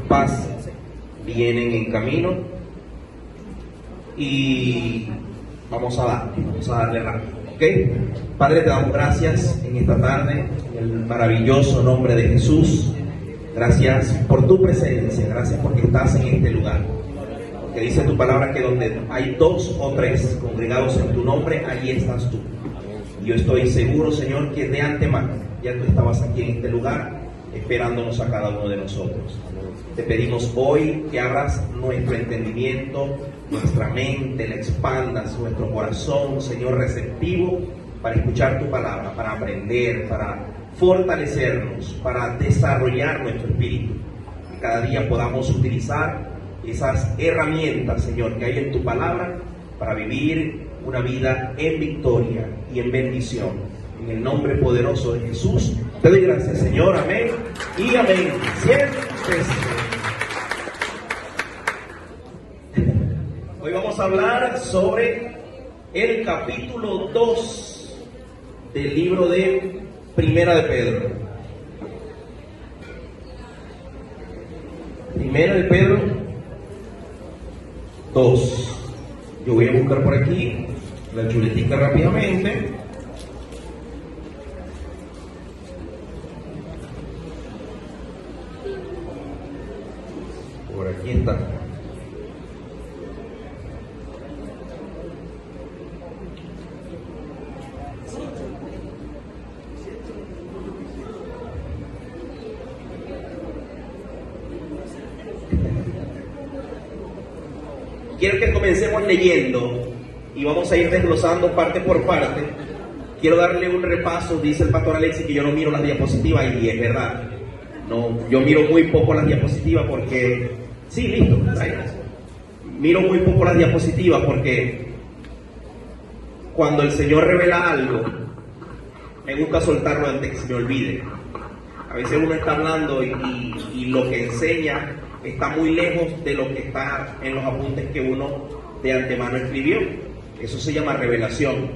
Paz vienen en camino y vamos a darle rápido, ¿ok? Padre, te damos gracias en esta tarde, en el maravilloso nombre de Jesús. Gracias por tu presencia, gracias porque estás en este lugar. Porque dice tu palabra que donde hay 2 o 3 congregados en tu nombre, allí estás tú. Y yo estoy seguro, Señor, que de antemano ya tú estabas aquí en este lugar, esperándonos a cada uno de nosotros. Te pedimos hoy que abras nuestro entendimiento, nuestra mente, la expandas, nuestro corazón, Señor, receptivo para escuchar tu palabra, para aprender, para fortalecernos, para desarrollar nuestro espíritu. Que cada día podamos utilizar esas herramientas, Señor, que hay en tu palabra para vivir una vida en victoria y en bendición. En el nombre poderoso de Jesús, te doy gracias, Señor. Amén y amén. Siéntese. Hoy vamos a hablar sobre el capítulo 2 del libro de Primera de Pedro. Primera de Pedro 2. Yo voy a buscar por aquí la chuletica rápidamente. Por aquí está. Quiero que comencemos leyendo y vamos a ir desglosando parte por parte. Quiero darle un repaso. Dice el pastor Alexis que yo no miro las diapositivas y es verdad. No, yo miro muy poco las diapositivas porque... Sí, listo. Miro muy poco las diapositivas porque cuando el Señor revela algo, me gusta soltarlo antes que se me olvide. A veces uno está hablando y lo que enseña está muy lejos de lo que está en los apuntes que uno de antemano escribió. Eso se llama revelación.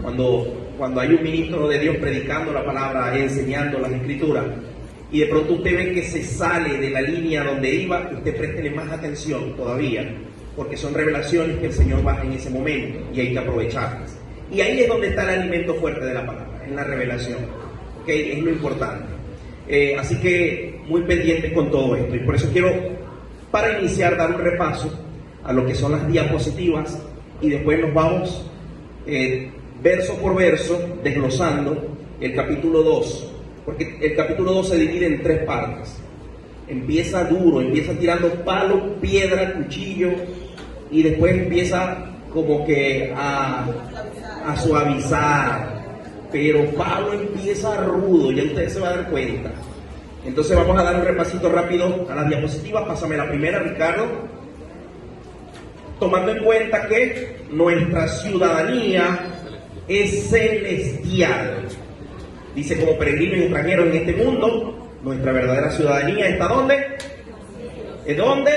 Cuando hay un ministro de Dios predicando la palabra, enseñando las escrituras, y de pronto usted ve que se sale de la línea donde iba, usted préstele más atención todavía, porque son revelaciones que el Señor baja en ese momento y hay que aprovecharlas. Y ahí es donde está el alimento fuerte de la palabra, en la revelación, ¿okay? Es lo importante. Así que muy pendientes con todo esto, y por eso quiero, para iniciar, dar un repaso a lo que son las diapositivas y después nos vamos verso por verso desglosando el capítulo 2. Porque el capítulo 2 se divide en 3 partes. Empieza duro, empieza tirando palo, piedra, cuchillo, y después empieza como que a suavizar. Pero Pablo empieza rudo, ya ustedes se van a dar cuenta. Entonces vamos a dar un repasito rápido a las diapositivas. Pásame la primera, Ricardo. Tomando en cuenta que nuestra ciudadanía es celestial. Dice, como peregrinos y extranjeros en este mundo, nuestra verdadera ciudadanía está ¿dónde? ¿En dónde?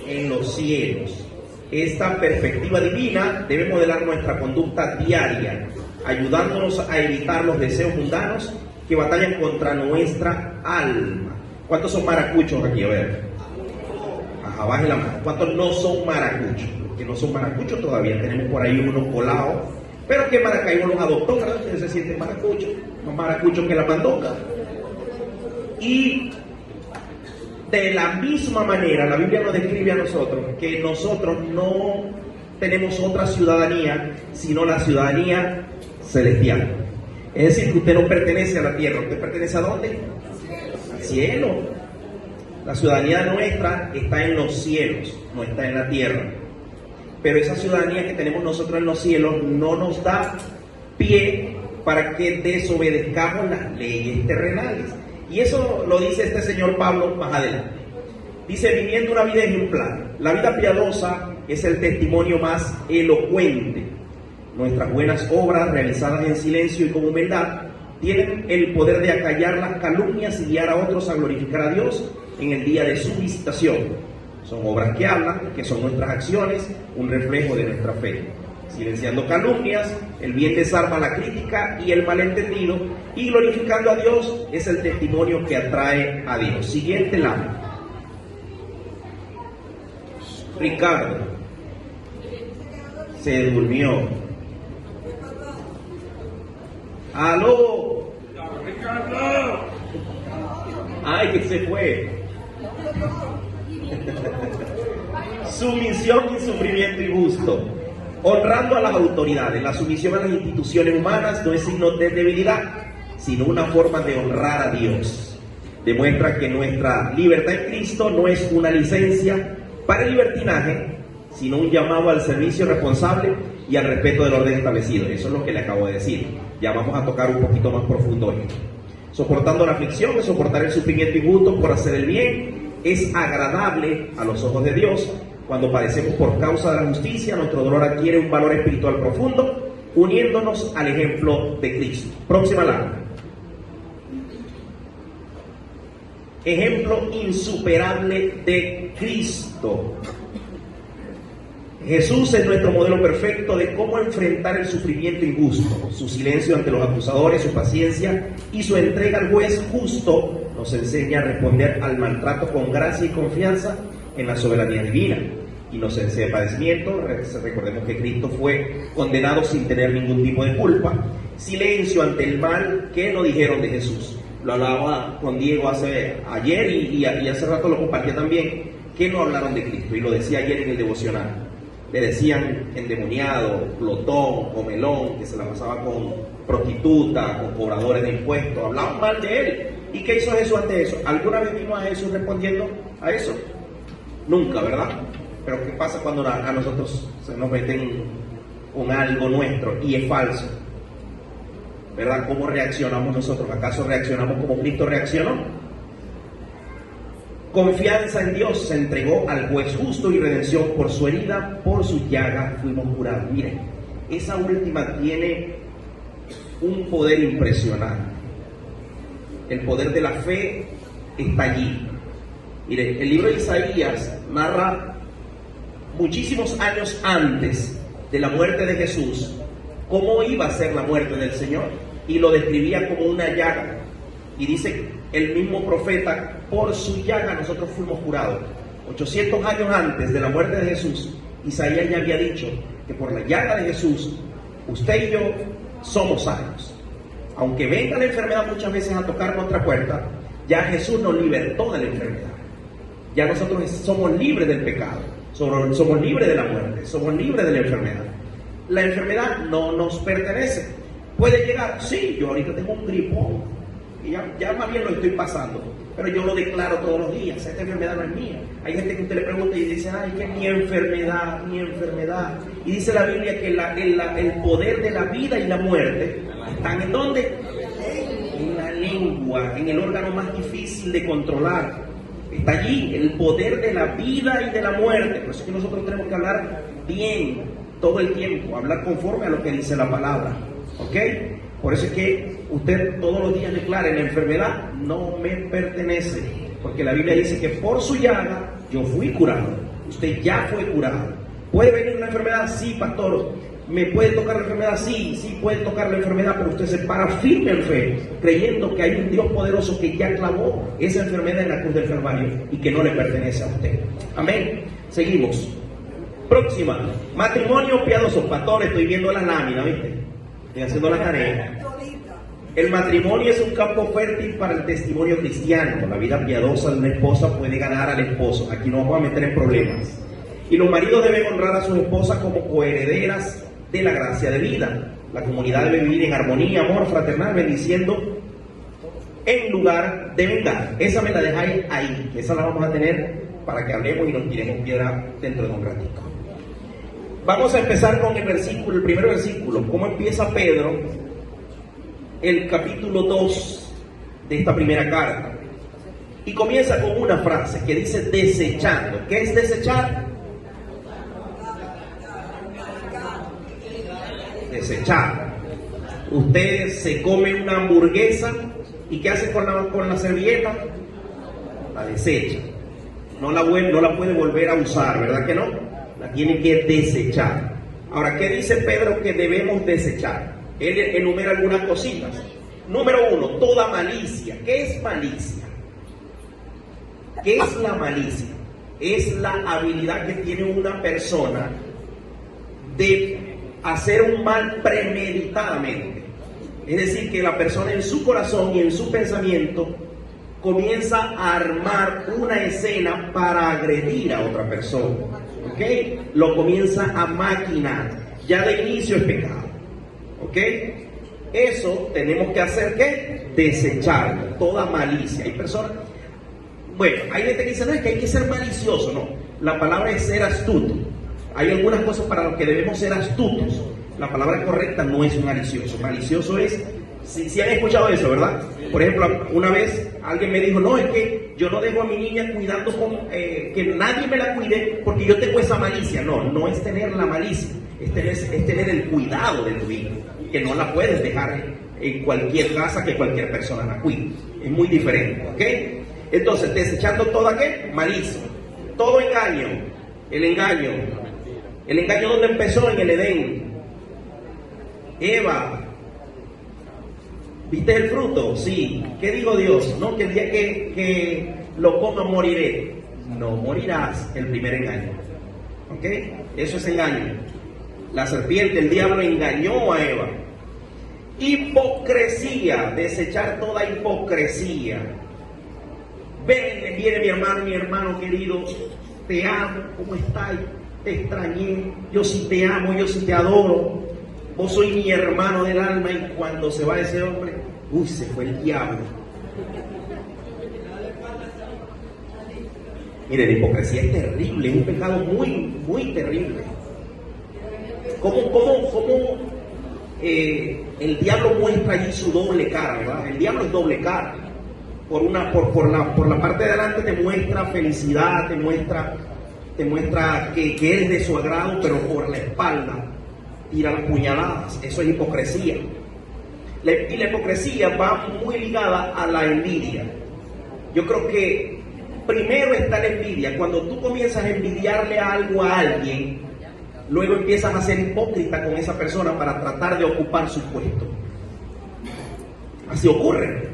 En los cielos. Esta perspectiva divina debe modelar nuestra conducta diaria, ayudándonos a evitar los deseos mundanos que batallan contra nuestra alma. ¿Cuántos son maracuchos aquí? A ver. Ajá, baje la mano. ¿Cuántos no son maracuchos? Los que no son maracuchos todavía tenemos por ahí unos colados. Pero que Maracaibo los adoptó, ¿verdad? Ustedes se sienten maracuchos, más maracuchos que la mandoca. Y de la misma manera, la Biblia nos describe a nosotros que nosotros no tenemos otra ciudadanía, sino la ciudadanía celestial. Es decir, que usted no pertenece a la tierra. ¿Usted pertenece a dónde? Al cielo. La ciudadanía nuestra está en los cielos, no está en la tierra. Pero esa ciudadanía que tenemos nosotros en los cielos no nos da pie para que desobedezcamos las leyes terrenales. Y eso lo dice este señor Pablo más adelante. Dice, viviendo una vida ejemplar. La vida piadosa es el testimonio más elocuente. Nuestras buenas obras, realizadas en silencio y con humildad, tienen el poder de acallar las calumnias y guiar a otros a glorificar a Dios en el día de su visitación. Son obras que hablan, que son nuestras acciones, un reflejo de nuestra fe. Silenciando calumnias, el bien desarma la crítica y el malentendido, y glorificando a Dios es el testimonio que atrae a Dios. Siguiente lámina. Ricardo se durmió. ¡Aló! ¡Ay, que se fue! Sumisión y sufrimiento injusto. Honrando a las autoridades. La sumisión a las instituciones humanas no es signo de debilidad, sino una forma de honrar a Dios. Demuestra que nuestra libertad en Cristo no es una licencia para el libertinaje, sino un llamado al servicio responsable y al respeto del orden establecido. Eso es lo que le acabo de decir. Ya vamos a tocar un poquito más profundo esto. Soportando la aflicción, es soportar el sufrimiento injusto por hacer el bien, es agradable a los ojos de Dios. Cuando padecemos por causa de la justicia, nuestro dolor adquiere un valor espiritual profundo, uniéndonos al ejemplo de Cristo. Próxima lámina. Ejemplo insuperable de Cristo. Jesús es nuestro modelo perfecto de cómo enfrentar el sufrimiento injusto. Su silencio ante los acusadores, su paciencia y su entrega al juez justo nos enseña a responder al maltrato con gracia y confianza en la soberanía divina. Inocencia de padecimiento, recordemos que Cristo fue condenado sin tener ningún tipo de culpa. Silencio ante el mal que no dijeron de Jesús. Lo hablaba con Diego ayer y hace rato lo compartía también, que no hablaron de Cristo, y lo decía ayer en el devocional. Le decían endemoniado, glotón, comelón, que se la pasaba con prostitutas, con cobradores de impuestos, hablaban mal de él. ¿Y qué hizo Jesús ante eso? ¿Alguna vez vimos a Jesús respondiendo a eso? Nunca, ¿verdad? Pero ¿qué pasa cuando a nosotros se nos meten con algo nuestro y es falso? ¿Verdad? ¿Cómo reaccionamos nosotros? ¿Acaso reaccionamos como Cristo reaccionó? Confianza en Dios, se entregó al juez justo y redención por su herida, por su llaga fuimos curados. Miren, esa última tiene un poder impresionante. El poder de la fe está allí. Miren, el libro de Isaías narra muchísimos años antes de la muerte de Jesús cómo iba a ser la muerte del Señor, y lo describía como una llaga. Y dice el mismo profeta, por su llaga nosotros fuimos curados. 800 años antes de la muerte de Jesús, Isaías ya había dicho que por la llaga de Jesús, usted y yo somos sanos. Aunque venga la enfermedad muchas veces a tocar nuestra puerta, ya Jesús nos libertó de la enfermedad. Ya nosotros somos libres del pecado, somos libres de la muerte, somos libres de la enfermedad. La enfermedad no nos pertenece. ¿Puede llegar? Sí, yo ahorita tengo un gripón y ya más bien lo estoy pasando, pero yo lo declaro todos los días. Esta enfermedad no es mía. Hay gente que usted le pregunta y dice, ay, que mi enfermedad. Y dice la Biblia que el poder de la vida y la muerte están ¿en dónde? En la lengua, en el órgano más difícil de controlar. Está allí el poder de la vida y de la muerte. Por eso es que nosotros tenemos que hablar bien todo el tiempo, hablar conforme a lo que dice la palabra, ¿ok? Por eso es que usted todos los días declare, la enfermedad no me pertenece, porque la Biblia dice que por su llaga yo fui curado. Usted ya fue curado. ¿Puede venir una enfermedad? Sí, pastor. ¿Me puede tocar la enfermedad? Sí puede tocar la enfermedad, pero usted se para firme en fe, creyendo que hay un Dios poderoso que ya clavó esa enfermedad en la cruz del Calvario y que no le pertenece a usted. Amén. Seguimos. Próxima, matrimonio piadoso. Pastor, estoy viendo la lámina, ¿viste? Estoy haciendo la tarea. El matrimonio es un campo fértil para el testimonio cristiano. La vida piadosa de una esposa puede ganar al esposo. Aquí nos vamos a meter en problemas. Y los maridos deben honrar a sus esposas como coherederas de la gracia de vida. La comunidad debe vivir en armonía, amor fraternal, bendiciendo en lugar de vengar. Esa me la dejáis ahí. Esa la vamos a tener para que hablemos y nos tiremos piedra dentro de un ratito. Vamos a empezar con el primer versículo. ¿Cómo empieza Pedro el capítulo 2 de esta primera carta? Y comienza con una frase que dice desechando. ¿Qué es desechar? Desechar. Usted se come una hamburguesa y ¿qué hace con la servilleta? La desecha. No la puede volver a usar, ¿verdad que no? La tiene que desechar. Ahora, ¿qué dice Pedro que debemos desechar? Él enumera algunas cositas. Número 1, toda malicia. ¿Qué es malicia? ¿Qué es la malicia? es la habilidad que tiene una persona de hacer un mal premeditadamente. Es decir, que la persona en su corazón y en su pensamiento comienza a armar una escena para agredir a otra persona. ¿Ok? Lo comienza a maquinar. Ya de inicio es pecado. ¿Ok? Eso tenemos que hacer, ¿qué? Desecharlo, toda malicia. Hay personas, bueno, hay gente que dice, no, es que hay que ser malicioso. No, la palabra es ser astuto. Hay algunas cosas para las que debemos ser astutos. La palabra correcta no es malicioso. Malicioso es, si han escuchado eso, ¿verdad? Por ejemplo, una vez alguien me dijo, no, es que yo no dejo a mi niña cuidando que nadie me la cuide porque yo tengo esa malicia. No, no es tener la malicia, es tener el cuidado de tu hija, que no la puedes dejar en cualquier casa que cualquier persona la cuide. Es muy diferente, ¿ok? Entonces, desechando toda, ¿qué? Malicia, todo engaño. El engaño ¿dónde empezó? En el Edén. Eva, ¿viste el fruto? Sí. ¿Qué dijo Dios? No, que el día que lo coma moriré. No morirás. El primer engaño. ¿Ok? Eso es engaño. La serpiente, el diablo engañó a Eva. Hipocresía, desechar toda hipocresía. Viene mi hermano querido, te amo, ¿cómo estás? Te extrañé, yo sí te amo, yo sí te adoro. Vos sois mi hermano del alma, y cuando se va ese hombre, uy, se fue el diablo. Mire, la hipocresía es terrible, es un pecado muy, muy terrible. ¿Cómo el diablo muestra allí su doble cara, ¿verdad? El diablo es doble cara. Por la parte de adelante te muestra felicidad, te muestra que eres de su agrado, pero por la espalda tira las puñaladas. Eso es hipocresía. Y la hipocresía va muy ligada a la envidia. Yo creo que primero está la envidia. Cuando tú comienzas a envidiarle algo a alguien, luego empiezas a ser hipócrita con esa persona para tratar de ocupar su puesto. Así ocurre.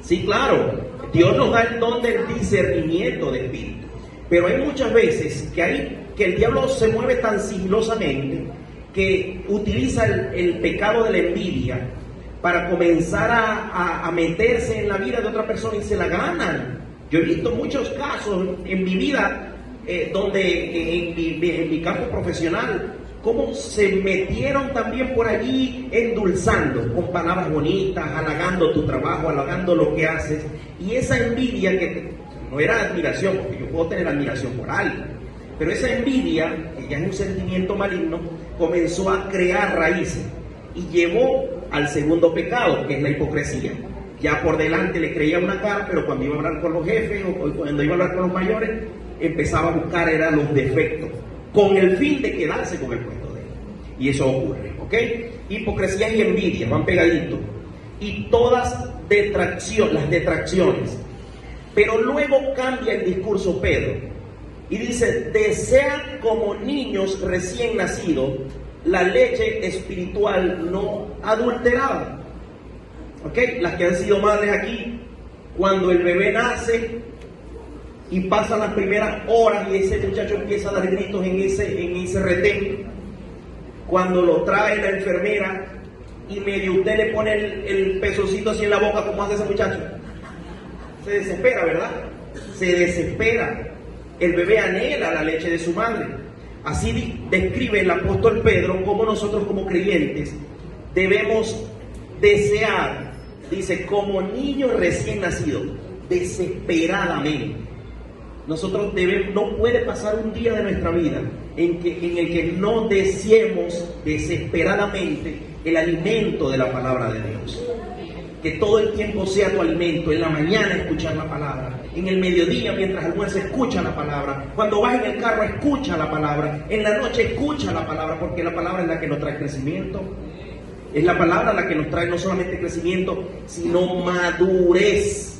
Sí, claro, Dios nos da el don del discernimiento de espíritu, pero hay muchas veces que el diablo se mueve tan sigilosamente que utiliza el pecado de la envidia para comenzar a meterse en la vida de otra persona y se la ganan. Yo he visto muchos casos en mi vida, donde en mi campo profesional, cómo se metieron también por allí endulzando con palabras bonitas, halagando tu trabajo, halagando lo que haces, y esa envidia que no era admiración, porque yo puedo tener admiración por alguien, pero esa envidia, que ya es un sentimiento maligno, comenzó a crear raíces y llevó al segundo pecado, que es la hipocresía. Ya por delante le creía una cara, pero cuando iba a hablar con los jefes o cuando iba a hablar con los mayores, empezaba a buscar los defectos, con el fin de quedarse con el puesto de él. Y eso ocurre, ¿ok? Hipocresía y envidia van pegaditos. Y todas las detracciones. Pero luego cambia el discurso Pedro y dice, desean como niños recién nacidos la leche espiritual no adulterada. ¿Ok? Las que han sido madres aquí, cuando el bebé nace y pasan las primeras horas y ese muchacho empieza a dar gritos en ese retén, cuando lo trae la enfermera y medio usted le pone el pezoncito así en la boca, como hace ese muchacho, se desespera, ¿verdad? Se desespera. El bebé anhela la leche de su madre. Así describe el apóstol Pedro cómo nosotros como creyentes debemos desear, dice, como niños recién nacidos, desesperadamente. Nosotros no puede pasar un día de nuestra vida en el que no deseemos desesperadamente el alimento de la palabra de Dios. Que todo el tiempo sea tu alimento. En la mañana escuchar la palabra, en el mediodía mientras almuerzas escucha la palabra, cuando vas en el carro escucha la palabra, en la noche escucha la palabra, porque la palabra es la que nos trae crecimiento. Es la palabra la que nos trae no solamente crecimiento, sino madurez.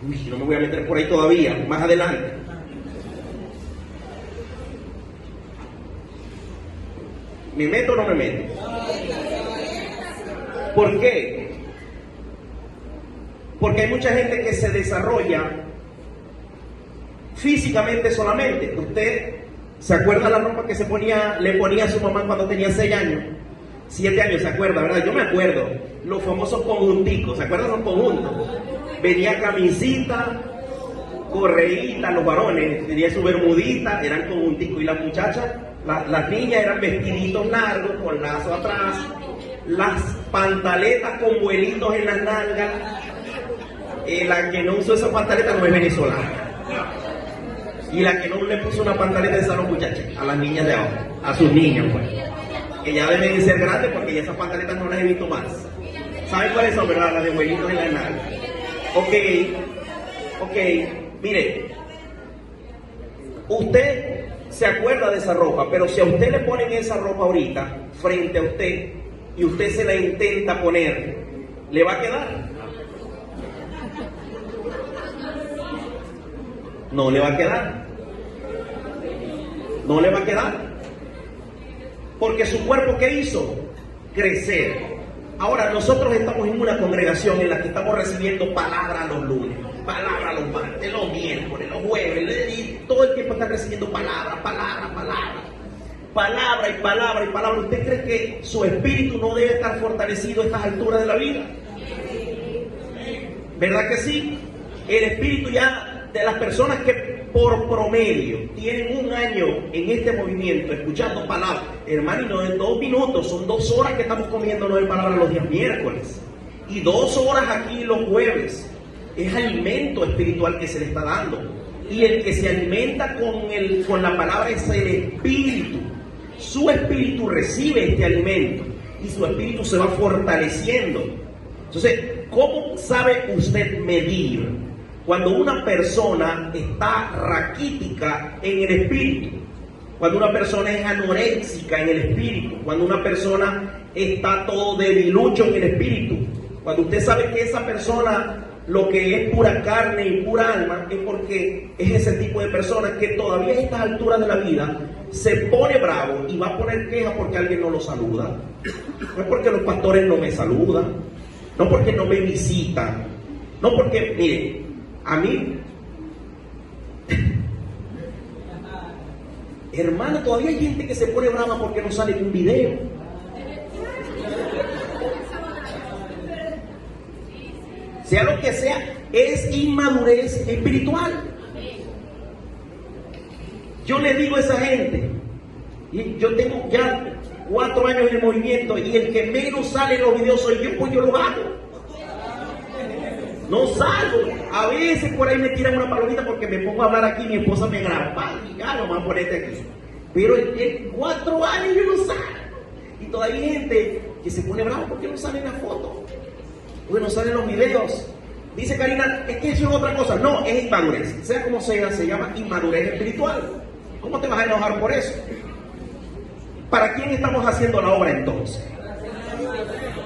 Uy, no me voy a meter por ahí todavía, más adelante. ¿Me meto o no me meto? ¿Por qué? Porque hay mucha gente que se desarrolla físicamente solamente. ¿Usted se acuerda la ropa que le ponía a su mamá cuando tenía 6 años? 7 años, ¿se acuerda, verdad? Yo me acuerdo. Los famosos conjunticos, ¿se acuerdan los conjuntos? Venía camisita, correíta, los varones, tenía su bermudita, eran conjunticos. Y las muchachas, las niñas eran vestiditos largos, con lazo atrás, las pantaletas con vuelitos en las nalgas. La que no usó esa pantaleta no es venezolana. Y la que no le puso una pantaleta de los muchachos, a las niñas de ahora, a sus niños, pues. Que ya deben de ser grandes porque ya esas pantaletas no las he visto más. ¿Saben cuáles son, verdad? Las de vuelitos en la nalga. Ok, mire, usted se acuerda de esa ropa, pero si a usted le ponen esa ropa ahorita frente a usted y usted se la intenta poner, ¿le va a quedar? No le va a quedar. No le va a quedar. Porque su cuerpo, ¿qué hizo? Crecer. Ahora, nosotros estamos en una congregación en la que estamos recibiendo palabra los lunes, palabra los martes, los miércoles, los jueves, y todo el tiempo están recibiendo palabra. Palabra y palabra y palabra. ¿Usted cree que su espíritu no debe estar fortalecido a estas alturas de la vida? ¿Verdad que sí? El espíritu ya de las personas que por promedio tienen 1 año en este movimiento escuchando palabras, hermano, y no en 2 minutos, son 2 horas que estamos comiéndonos de palabras los días miércoles y 2 horas aquí los jueves. Es alimento espiritual que se le está dando, y el que se alimenta con la palabra es el espíritu. Su espíritu recibe este alimento y su espíritu se va fortaleciendo. Entonces, ¿cómo sabe usted medir cuando una persona está raquítica en el espíritu? Cuando una persona es anoréxica en el espíritu, cuando una persona está todo debilucho en el espíritu, cuando usted sabe que esa persona lo que es pura carne y pura alma, es porque es ese tipo de personas que todavía a estas alturas de la vida se pone bravo y va a poner queja porque alguien no lo saluda. No es porque los pastores no me saludan, no porque no me visitan, no porque, mire, a mí, hermano, todavía hay gente que se pone brava porque no sale en un video. Sea lo que sea, es inmadurez espiritual. Yo le digo a esa gente, y yo tengo ya 4 años en el movimiento, y el que menos sale en los videos soy yo, pues yo lo hago. No salgo. A veces por ahí me tiran una palomita porque me pongo a hablar aquí, mi esposa me graba, y ya no van a ponerte aquí. Pero en 4 años yo no salgo. Y todavía hay gente que se pone bravo porque no sale en la foto. Bueno, salen los videos. Dice Karina, es que eso es otra cosa. No, es inmadurez. Sea como sea, se llama inmadurez espiritual. ¿Cómo te vas a enojar por eso? ¿Para quién estamos haciendo la obra entonces?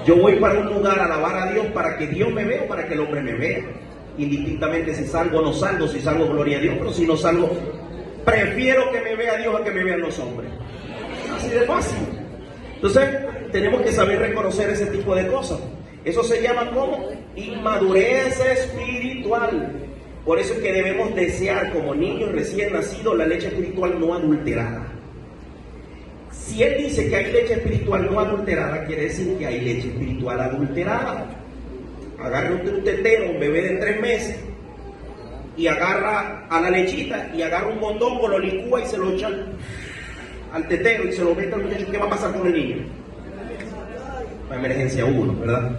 Yo voy para un lugar a alabar a Dios para que Dios me vea o para que el hombre me vea. Indistintamente si salgo o no salgo, si salgo gloria a Dios, pero si no salgo, prefiero que me vea Dios a que me vean los hombres. Así de fácil. Entonces, tenemos que saber reconocer ese tipo de cosas. Eso se llama como inmadurez espiritual. Por eso es que debemos desear como niños recién nacidos la leche espiritual no adulterada. Si él dice que hay leche espiritual no adulterada, quiere decir que hay leche espiritual adulterada. Agarra un tetero, un bebé de 3 meses, y agarra a la lechita y agarra un mondongo, lo licúa y se lo echa al tetero y se lo mete al muchacho. ¿Qué va a pasar con el niño? La emergencia 1, ¿verdad?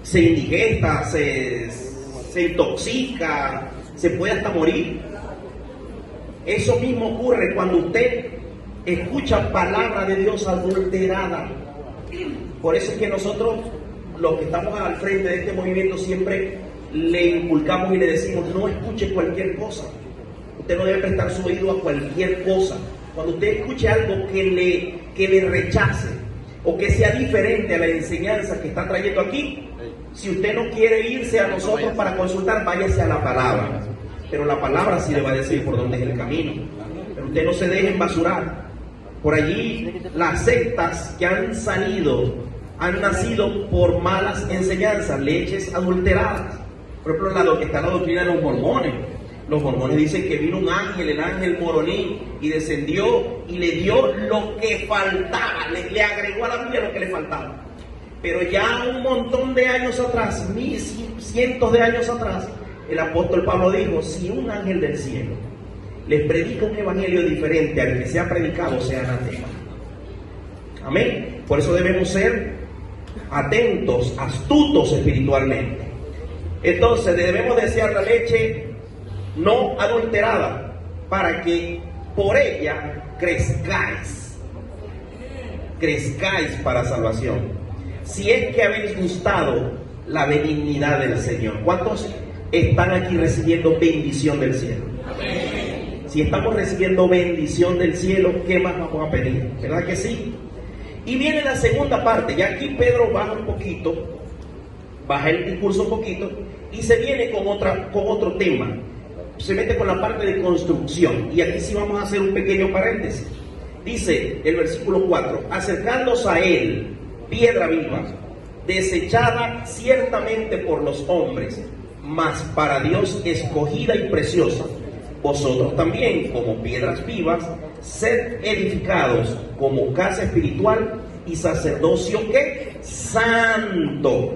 Se indigesta, se intoxica, se puede hasta morir. Eso mismo ocurre cuando usted escucha palabra de Dios adulterada. Por eso es que nosotros, los que estamos al frente de este movimiento, siempre le inculcamos y le decimos, no escuche cualquier cosa. Usted no debe prestar su oído a cualquier cosa. Cuando usted escuche algo que le rechace o que sea diferente a la enseñanza que está trayendo aquí, si usted no quiere irse a nosotros para consultar, váyase a la palabra. Pero la palabra sí le va a decir por dónde es el camino. Pero usted no se deje embasurar. Por allí las sectas que han nacido por malas enseñanzas, leches adulteradas. Por ejemplo, está la doctrina de los mormones. Los mormones dicen que vino un ángel, el ángel Moroní, y descendió y le dio lo que faltaba, le agregó a la Biblia lo que le faltaba. Pero ya un montón de años atrás, cientos de años atrás, el apóstol Pablo dijo: si un ángel del cielo les predica un evangelio diferente al que se ha predicado, sea anatema. Amén. Por eso debemos ser atentos, astutos espiritualmente. Entonces debemos desear la leche no adulterada, para que por ella crezcáis para salvación, si es que habéis gustado la benignidad del Señor. ¿Cuántos están aquí recibiendo bendición del cielo? Amén. Si estamos recibiendo bendición del cielo, ¿qué más vamos a pedir? ¿Verdad que sí? Y viene la segunda parte. Ya aquí Pedro baja el discurso un poquito y se viene con otro tema. Se mete con la parte de construcción, y aquí sí vamos a hacer un pequeño paréntesis. Dice el versículo 4: acercándose a él, piedra viva, desechada ciertamente por los hombres, mas para Dios escogida y preciosa. Vosotros también, como piedras vivas, sed edificados como casa espiritual y sacerdocio ¿qué? Santo,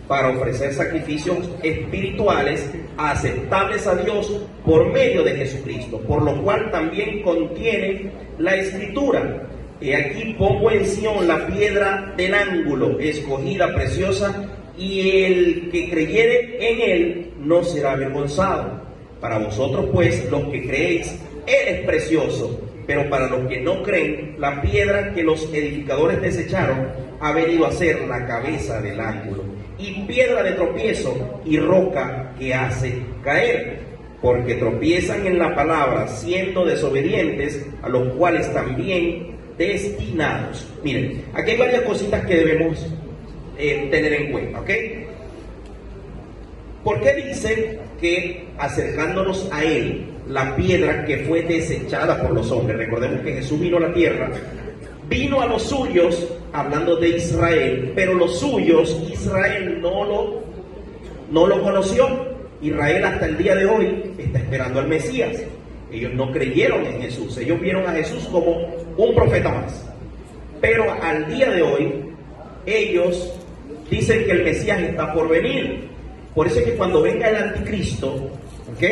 para ofrecer sacrificios espirituales aceptables a Dios por medio de Jesucristo, por lo cual también contiene la Escritura: he aquí pongo en Sión la piedra del ángulo, escogida, preciosa, y el que creyere en él no será avergonzado. Para vosotros pues, los que creéis, él es precioso, pero para los que no creen, la piedra que los edificadores desecharon ha venido a ser la cabeza del ángulo, y piedra de tropiezo y roca que hace caer, porque tropiezan en la palabra, siendo desobedientes, a los cuales también destinados. Miren, aquí hay varias cositas que debemos tener en cuenta, ¿ok? ¿Por qué dice que acercándonos a él, la piedra que fue desechada por los hombres? Recordemos que Jesús vino a la tierra, vino a los suyos, hablando de Israel, pero los suyos, Israel no lo conoció. Israel hasta el día de hoy está esperando al Mesías. Ellos no creyeron en Jesús, ellos vieron a Jesús como un profeta más. Pero al día de hoy, ellos dicen que el Mesías está por venir. Por eso es que cuando venga el anticristo, ¿ok?,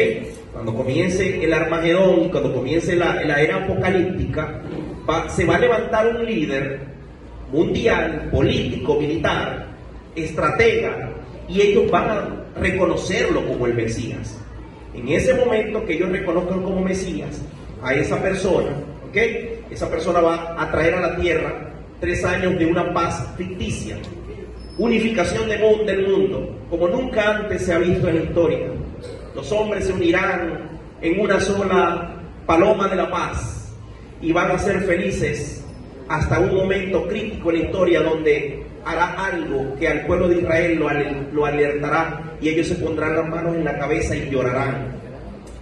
cuando comience el Armagedón, cuando comience la era apocalíptica, se va a levantar un líder mundial, político, militar, estratega, y ellos van a reconocerlo como el Mesías. En ese momento que ellos reconozcan como Mesías a esa persona, ¿ok?, esa persona va a traer a la tierra 3 años de una paz ficticia, unificación del mundo, como nunca antes se ha visto en la historia. Los hombres se unirán en una sola paloma de la paz y van a ser felices hasta un momento crítico en la historia donde hará algo que al pueblo de Israel lo alertará, y ellos se pondrán las manos en la cabeza y llorarán.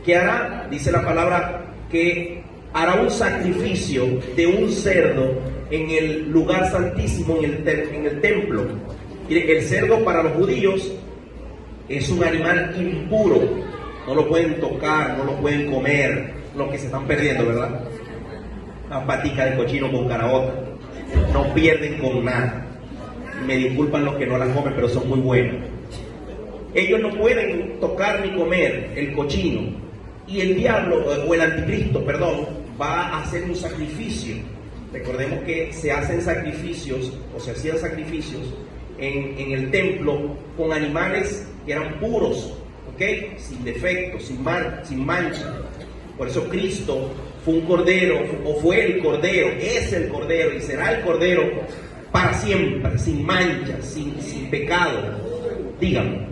¿Qué hará? Dice la palabra que hará un sacrificio de un cerdo en el lugar santísimo, en el templo. Mire, el cerdo para los judíos es un animal impuro, no lo pueden tocar, no lo pueden comer, lo que se están perdiendo, ¿verdad? Una patica de cochino con caraota, no pierden con nada. Me disculpan los que no las comen, pero son muy buenos. Ellos no pueden tocar ni comer el cochino, y el diablo, o el anticristo, perdón, va a hacer un sacrificio. Recordemos que se hacen sacrificios, o se hacían sacrificios en el templo con animales que eran puros, ¿ok?, sin defectos, sin mancha. Por eso Cristo fue un cordero, o fue el cordero, es el cordero y será el cordero para siempre, sin mancha, sin pecado. Díganme.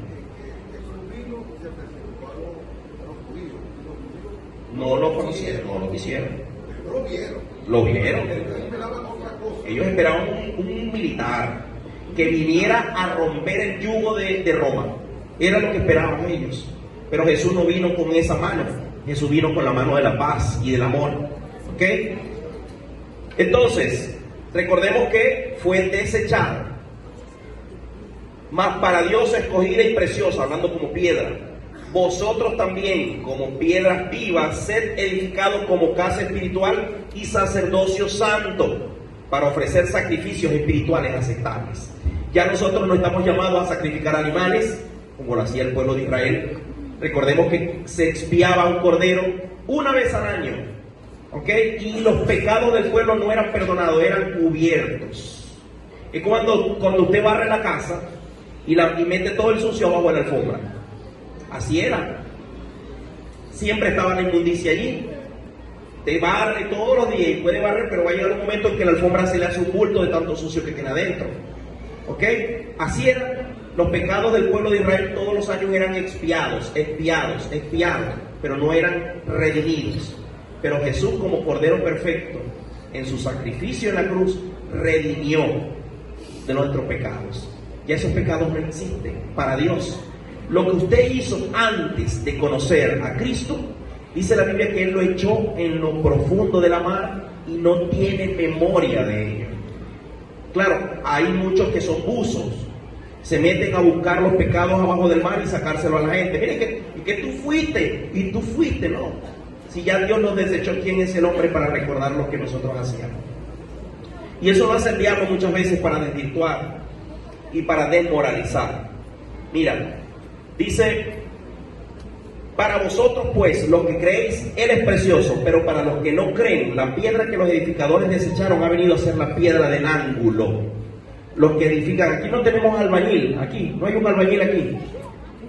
No lo conocieron, no lo quisieron. Lo vieron. Ellos esperaban un militar que viniera a romper el yugo de Roma. Era lo que esperaban ellos. Pero Jesús no vino con esa mano. Jesús vino con la mano de la paz y del amor. ¿Ok? Entonces, recordemos que fue desechado, mas para Dios escogida y preciosa, hablando como piedra. Vosotros también, como piedras vivas, sed edificados como casa espiritual y sacerdocio santo, para ofrecer sacrificios espirituales aceptables. Ya nosotros no estamos llamados a sacrificar animales, como lo hacía el pueblo de Israel. Recordemos que se expiaba un cordero una vez al año, ¿ok? Y los pecados del pueblo no eran perdonados, eran cubiertos. Es cuando usted barre la casa y mete todo el sucio abajo de la alfombra. Así era. Siempre estaba la inmundicia allí. Te barre todos los días y puede barrer, pero va a llegar un momento en que la alfombra se le hace un bulto de tanto sucio que tiene adentro. ¿Ok? Así era. Los pecados del pueblo de Israel todos los años eran expiados, pero no eran redimidos. Pero Jesús, como Cordero perfecto, en su sacrificio en la cruz, redimió de nuestros pecados. Ya esos pecados no existen para Dios. Lo que usted hizo antes de conocer a Cristo, dice la Biblia que Él lo echó en lo profundo de la mar y no tiene memoria de ello. Claro, hay muchos que son buzos, se meten a buscar los pecados abajo del mar y sacárselo a la gente. Miren que tú fuiste, no. Si ya Dios nos desechó, ¿quién es el hombre para recordar lo que nosotros hacíamos? Y eso lo hace el diablo muchas veces para desvirtuar y para desmoralizar. Mira, dice: para vosotros pues, los que creéis, Él es precioso, pero para los que no creen, la piedra que los edificadores desecharon ha venido a ser la piedra del ángulo. Los que edifican, aquí no tenemos albañil, aquí, no hay un albañil aquí.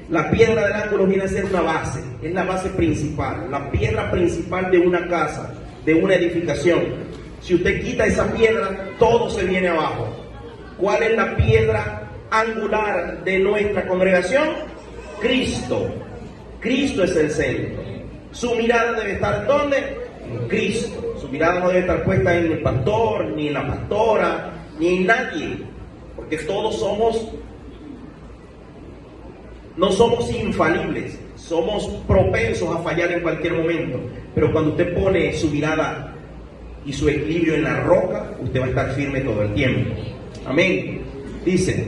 La piedra del ángulo viene a ser una base, es la base principal, la piedra principal de una casa, de una edificación. Si usted quita esa piedra, todo se viene abajo. ¿Cuál es la piedra angular de nuestra congregación? Cristo. Cristo es el centro. Su mirada debe estar ¿dónde? En Cristo. Su mirada no debe estar puesta en el pastor, ni en la pastora, ni en nadie, porque todos no somos infalibles, somos propensos a fallar en cualquier momento, pero cuando usted pone su mirada y su equilibrio en la roca, usted va a estar firme todo el tiempo. Amén. Dice: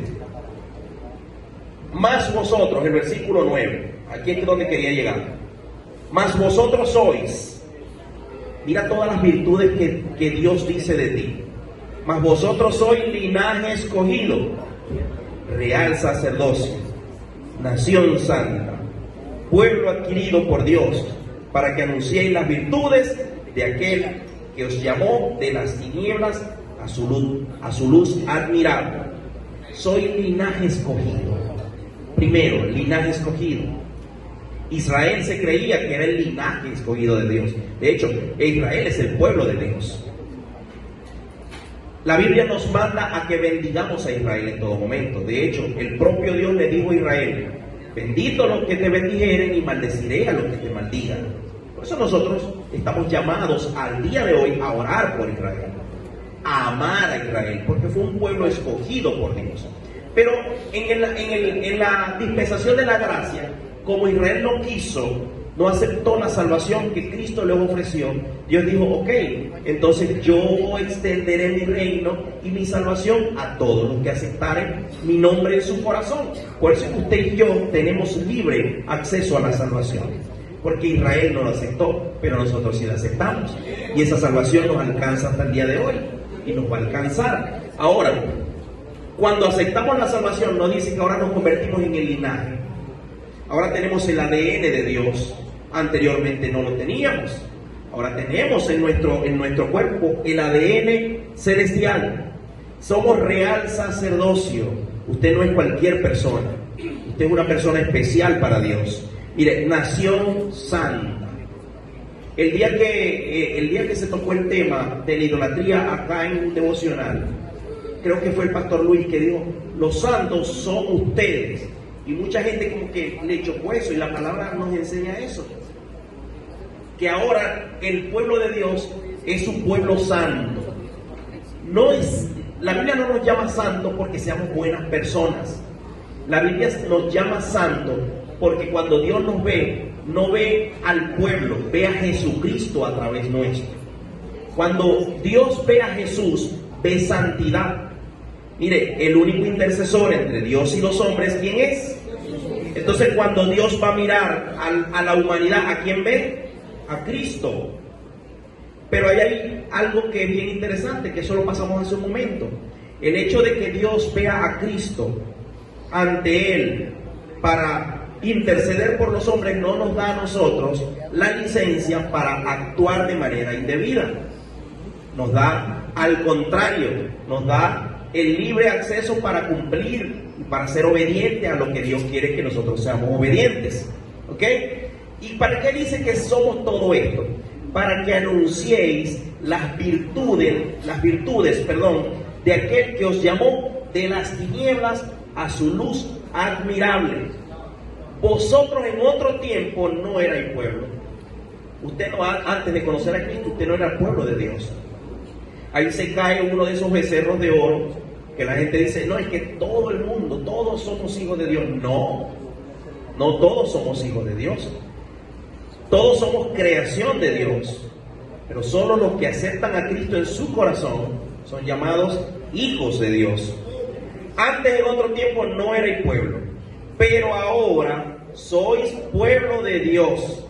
más vosotros, el versículo 9, aquí es donde quería llegar. Más vosotros sois, mira todas las virtudes que Dios dice de ti. Mas vosotros sois linaje escogido, real sacerdocio, nación santa, pueblo adquirido por Dios, para que anunciéis las virtudes de aquel que os llamó de las tinieblas a su luz admirable. Soy linaje escogido. Primero, linaje escogido. Israel se creía que era el linaje escogido de Dios. De hecho, Israel es el pueblo de Dios. La Biblia nos manda a que bendigamos a Israel en todo momento. De hecho, el propio Dios le dijo a Israel: bendito los que te bendijeren y maldeciré a los que te maldigan. Por eso nosotros estamos llamados al día de hoy a orar por Israel, a amar a Israel, porque fue un pueblo escogido por Dios. Pero en la dispensación de la gracia, como Israel no quiso, no aceptó la salvación que Cristo les ofreció, Dios dijo: ok, entonces yo extenderé mi reino y mi salvación a todos los que aceptaren mi nombre en su corazón. Por eso usted y yo tenemos libre acceso a la salvación, porque Israel no lo aceptó, pero nosotros sí la aceptamos, y esa salvación nos alcanza hasta el día de hoy y nos va a alcanzar. Ahora, cuando aceptamos la salvación, no dice que ahora nos convertimos en el linaje. Ahora tenemos el ADN de Dios. Anteriormente no lo teníamos. Ahora tenemos en nuestro cuerpo el ADN celestial. Somos real sacerdocio. Usted no es cualquier persona. Usted es una persona especial para Dios. Mire, nación santa. El día que se tocó el tema de la idolatría acá en un devocional, creo que fue el pastor Luis que dijo: los santos son ustedes. Y mucha gente como que le chocó eso, y la palabra nos enseña eso. Que ahora el pueblo de Dios es un pueblo santo. La Biblia no nos llama santo porque seamos buenas personas. La Biblia nos llama santo porque cuando Dios nos ve, no ve al pueblo, ve a Jesucristo a través nuestro. Cuando Dios ve a Jesús, ve santidad. Mire, el único intercesor entre Dios y los hombres, ¿quién es? Entonces, cuando Dios va a mirar a la humanidad, ¿a quién ve? A Cristo. Pero ahí hay algo que es bien interesante, que eso lo pasamos hace un momento. El hecho de que Dios vea a Cristo ante Él para interceder por los hombres no nos da a nosotros la licencia para actuar de manera indebida. Nos da, al contrario, nos da el libre acceso para cumplir y para ser obedientes a lo que Dios quiere que nosotros seamos obedientes. ¿Ok? ¿Y para qué dice que somos todo esto? Para que anunciéis las virtudes, de aquel que os llamó de las tinieblas a su luz admirable. Vosotros en otro tiempo no erais pueblo. Usted no, antes de conocer a Cristo, usted no era el pueblo de Dios. Ahí se cae uno de esos becerros de oro que la gente dice, no, es que todo el mundo, todos somos hijos de Dios. No, no todos somos hijos de Dios. Todos somos creación de Dios. Pero solo los que aceptan a Cristo en su corazón son llamados hijos de Dios. Antes en otro tiempo no erais pueblo, pero ahora sois pueblo de Dios,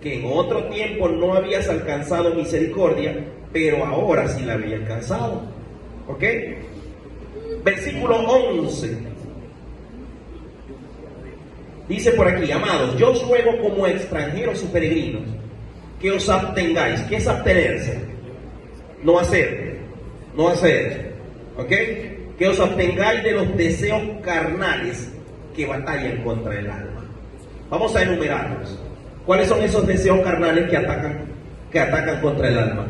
que en otro tiempo no habías alcanzado misericordia, pero ahora sí la había alcanzado. ¿Ok? Versículo 11. Dice por aquí, amados, yo os ruego como extranjeros y peregrinos, que os abstengáis. ¿Qué es abstenerse? No hacer. No hacer. ¿Ok? Que os abstengáis de los deseos carnales que batallan contra el alma. Vamos a enumerarlos. ¿Cuáles son esos deseos carnales que atacan contra el alma?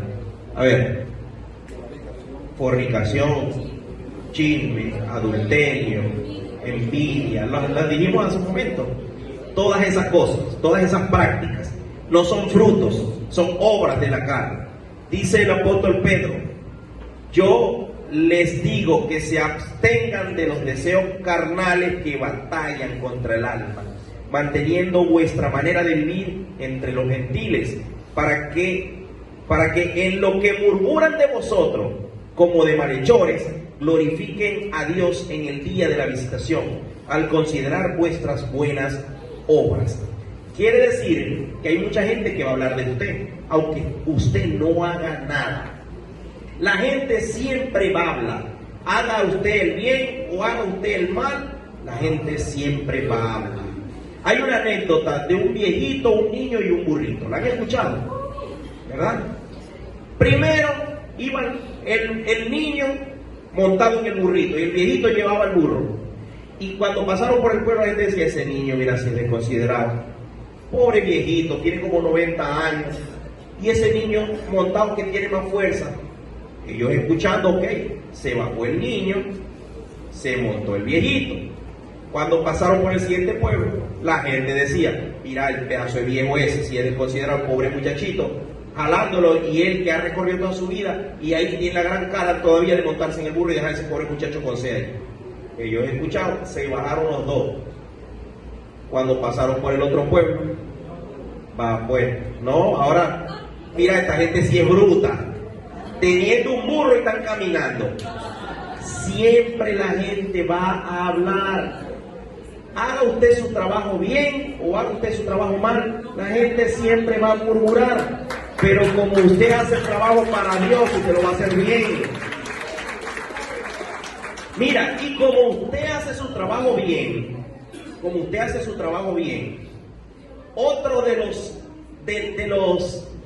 A ver, fornicación, chisme, adulterio, envidia, las dijimos hace un momento. Todas esas cosas, todas esas prácticas, no son frutos, son obras de la carne. Dice el apóstol Pedro, yo les digo que se abstengan de los deseos carnales que batallan contra el alma, manteniendo vuestra manera de vivir entre los gentiles, para que en lo que murmuran de vosotros, como de malhechores, glorifiquen a Dios en el día de la visitación, al considerar vuestras buenas obras. Quiere decir que hay mucha gente que va a hablar de usted, aunque usted no haga nada. La gente siempre va a hablar. Haga usted el bien o haga usted el mal, la gente siempre va a hablar. Hay una anécdota de un viejito, un niño y un burrito. ¿La han escuchado? ¿Verdad? Primero iba el niño montado en el burrito y el viejito llevaba el burro. Y cuando pasaron por el pueblo, la gente decía, ese niño, mira, si es desconsiderado. Pobre viejito, tiene como 90 años. Y ese niño montado que tiene más fuerza. Ellos escuchando, ok, se bajó el niño, se montó el viejito. Cuando pasaron por el siguiente pueblo, la gente decía, mira el pedazo de viejo ese, si es desconsiderado, pobre muchachito, jalándolo, y él que ha recorrido toda su vida, y ahí tiene la gran cara todavía de montarse en el burro y dejar a ese pobre muchacho con sed. Ellos escucharon, se bajaron los dos. Cuando pasaron por el otro pueblo, va pues, no, ahora, mira, esta gente sí es bruta, teniendo un burro y están caminando. Siempre la gente va a hablar. Haga usted su trabajo bien o haga usted su trabajo mal, la gente siempre va a murmurar. Pero como usted hace el trabajo para Dios, usted lo va a hacer bien. Mira, y como usted hace su trabajo bien, otro de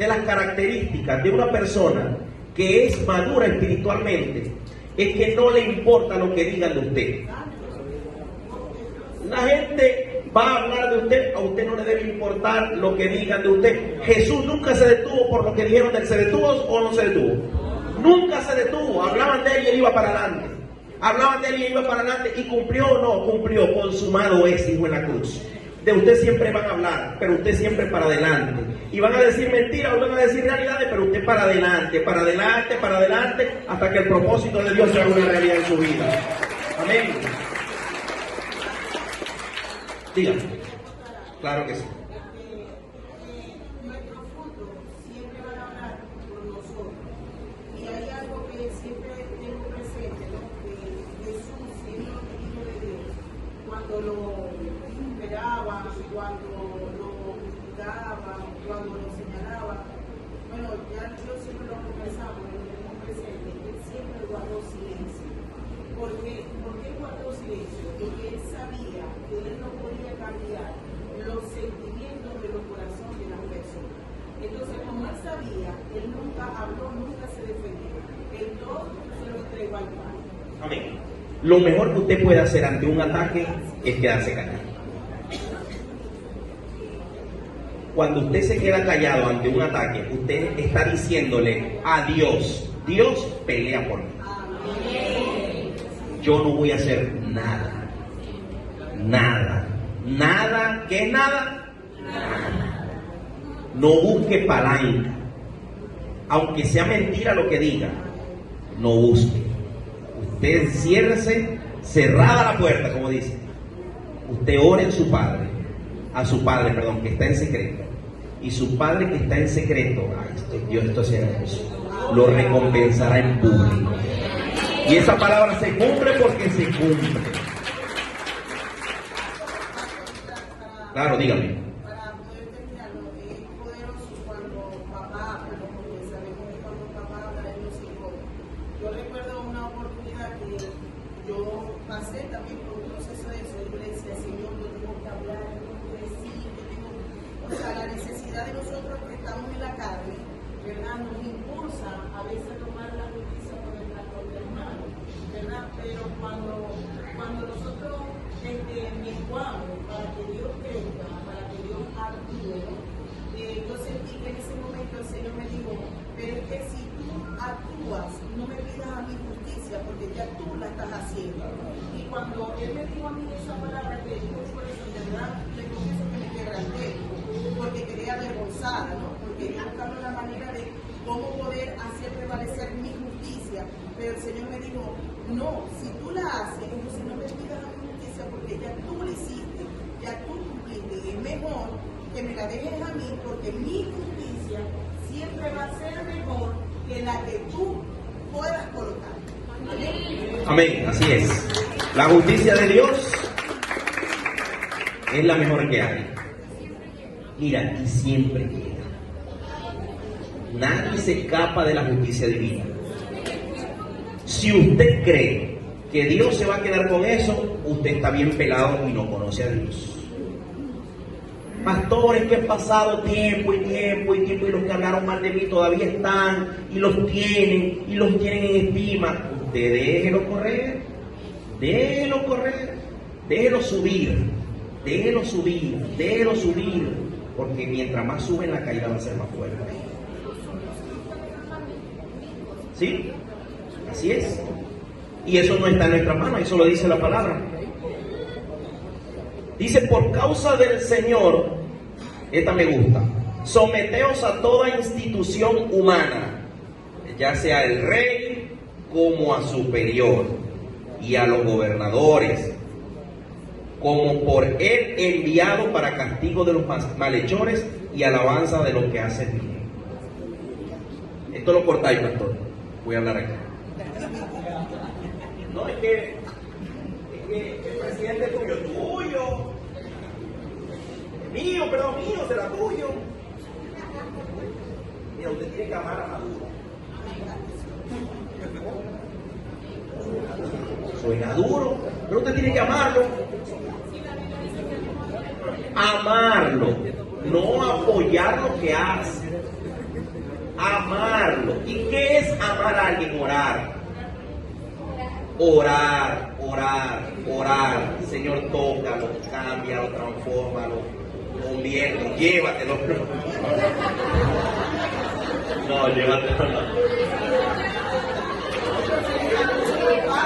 las características de una persona que es madura espiritualmente es que no le importa lo que digan de usted. La gente va a hablar de usted, a usted no le debe importar lo que digan de usted. Jesús nunca se detuvo por lo que dijeron de él. ¿Se detuvo o no se detuvo? Nunca se detuvo. Hablaban de él y él iba para adelante. Hablaban de él y él iba para adelante. ¿Y cumplió o no? Cumplió. Consumado es, dijo en la cruz. De usted siempre van a hablar, pero usted siempre para adelante. Y van a decir mentiras o van a decir realidades, pero usted para adelante, para adelante, para adelante, hasta que el propósito de Dios sea una realidad en su vida. Amén. Dígame. Claro que sí. cuando lo esperaban, cuando lo criticaban, cuando lo señalaban. Bueno, ya yo siempre lo conversamos, lo tenemos presente, él siempre guardó silencio. ¿Por qué guardó silencio? Porque él sabía que él no podía cambiar los sentimientos de los corazones de las personas. Entonces, como él sabía, él nunca habló, nunca se defendió. Él todo se lo entregó al Padre. Amén. Lo mejor que usted puede hacer ante un ataque es quedarse callado. Cuando usted se queda callado ante un ataque, usted está diciéndole a Dios, Dios pelea por mí. Yo no voy a hacer nada. Nada. ¿Qué es nada? Nada. No busque palanca. Aunque sea mentira lo que diga, no busque. Usted enciérrese, cerrada la puerta, como dice. Usted ore a su padre, que está en secreto. Y su padre que está en secreto, Dios, esto es hermoso, lo recompensará en público. Y esa palabra se cumple porque se cumple. Claro, dígame. Para poder terminarlo, es poderoso cuando papá, porque sabemos que cuando papá habla de los hijos. Yo recuerdo una oportunidad que yo pasé también por un proceso de eso. Yo le decía, Señor, yo tengo que hablar, yo tengo que decir, o sea, la necesidad de nosotros que estamos en la carne, ¿verdad? Nos impulsa a veces a tomar la justicia por nuestra propia mano, ¿verdad? Pero cuando nosotros menguamos para que Dios crezca, para que Dios actúe, yo sentí que en ese momento el Señor me dijo, pero es que si tú actúas, no me pidas a mi justicia, porque ya tú la estás haciendo. Y cuando Él me dijo a mí esa palabra, que dijo por eso, de verdad, le confieso que me quebranté, porque quedé avergonzada, ¿no? Porque yo buscaba la manera de cómo poder hacer prevalecer mi justicia, pero el Señor me dijo, no, si tú la haces, entonces no me pidas a mi justicia, porque ya tú lo hiciste, ya tú cumpliste, y es mejor que me la dejes a mí, porque mi justicia siempre va a ser mejor que la que tú puedas colocar. Amén, así es. La justicia de Dios es la mejor que hay. Mira, y siempre llega. Nadie se escapa de la justicia divina. Si usted cree que Dios se va a quedar con eso, usted está bien pelado y no conoce a Dios. Pastores que han pasado tiempo y los que hablaron mal de mí todavía están y los tienen en estima. Usted déjelo correr, déjelo subir, porque mientras más suben la caída va a ser más fuerte. ¿Sí? Así es. Y eso no está en nuestras manos, eso lo dice la palabra. Dice, por causa del Señor, esta me gusta, someteos a toda institución humana, ya sea el rey como a superior, y a los gobernadores, como por él enviado para castigo de los malhechores y alabanza de los que hacen bien. Esto lo cortáis, pastor. Voy a hablar aquí. No, es que el presidente es tuyo, mío, será tuyo. Mira, usted tiene que amar a Maduro. Suena duro, pero usted tiene que amarlo. Amarlo, no apoyar lo que hace. Amarlo. ¿Y qué es amar a alguien? Orar. Señor, tócalo, cámbialo, transfórmalo, conviértelo, llévatelo. No, llévatelo.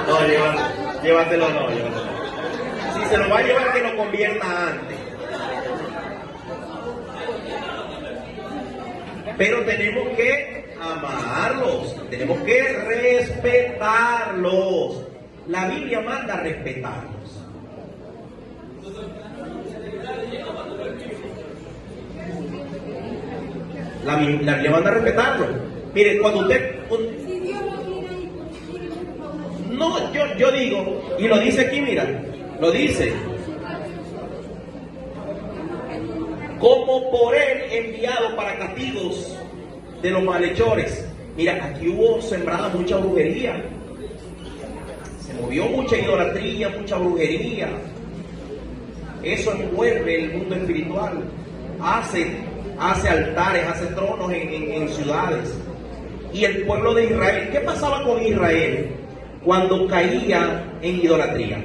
No, llévatelo. Si se lo va a llevar, que lo convierta antes. Pero tenemos que amarlos, tenemos que respetarlos. La Biblia manda a respetarlos. La Biblia manda a respetarlos. Mire, cuando usted... No, yo digo, y lo dice aquí, mira, lo dice. como por él enviado para castigos de los malhechores. Mira, aquí hubo sembrada mucha brujería. Se movió mucha idolatría, mucha brujería. Eso envuelve el mundo espiritual. Hace altares, hace tronos en ciudades. Y el pueblo de Israel, ¿qué pasaba con Israel cuando caía en idolatría?